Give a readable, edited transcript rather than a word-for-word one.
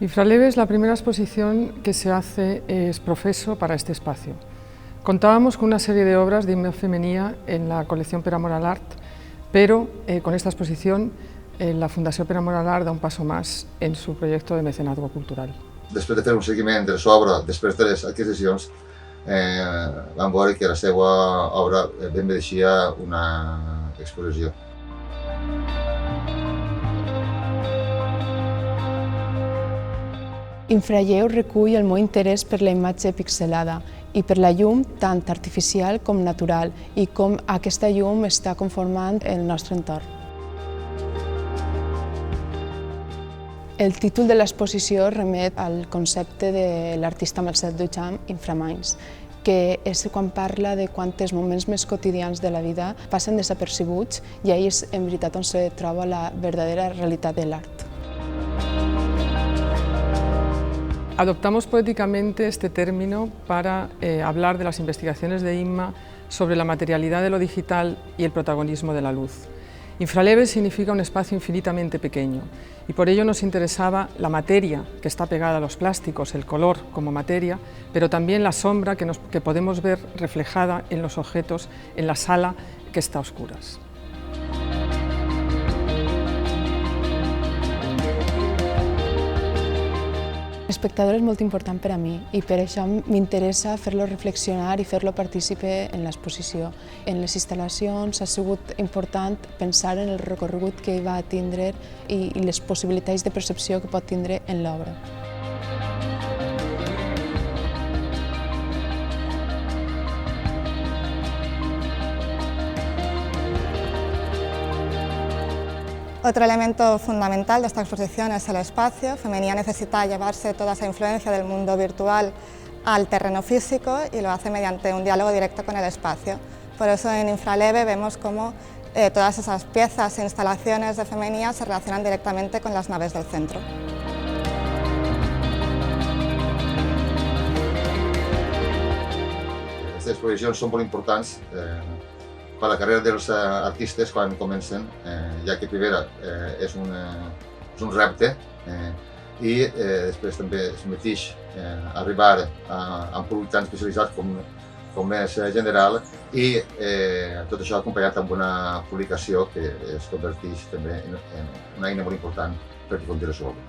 Infraleve es la primera exposición que se hace ex professo para este espacio. Contábamos con una serie de obras de Imma Femenía en la colección Per Amor al Art, pero con esta exposición la Fundació Per Amor al Art da un paso más en su proyecto de mecenazgo cultural. Després de fer un seguiment de l'obra, després de les adquisicions, vam veure que la seva obra ben mereixia una exposició. Infralleu recull el meu interès per la imatge pixelada i per la llum tant artificial com natural i com aquesta llum està conformant el nostre entorn. El títol de l'exposició remet al concepte de l'artista Marcel Duchamp, Inframinds, que és quan parla de quants moments més quotidians de la vida passen desapercibuts i ahí és en veritat on se troba la verdadera realitat de l'art. Adoptamos poéticamente este término para hablar de las investigaciones de Imma sobre la materialidad de lo digital y el protagonismo de la luz. Infraleve significa un espacio infinitamente pequeño y por ello nos interesaba la materia que está pegada a los plásticos, el color como materia, pero también la sombra que podemos ver reflejada en los objetos en la sala que está a oscuras. L'espectador és molt important per a mi i per això m'interessa fer-lo reflexionar i fer-lo partícipe en l'exposició. En les instal·lacions ha sigut important pensar en el recorregut que va tindre i les possibilitats de percepció que pot tindre en l'obra. Otro elemento fundamental de esta exposición es el espacio. Femenía necesita llevarse toda esa influencia del mundo virtual al terreno físico y lo hace mediante un diálogo directo con el espacio. Por eso en Infraleve vemos cómo todas esas piezas e instalaciones de Femenía se relacionan directamente con las naves del centro. Aquestes exposicions són molt importants per la carrera dels artistes quan comencen, ja que primera és un repte i després també es mateix arribar a un públic tan especialitzat com és general i tot això acompanyat amb una publicació que es converteix també en una eina molt important per difundir la seva obra.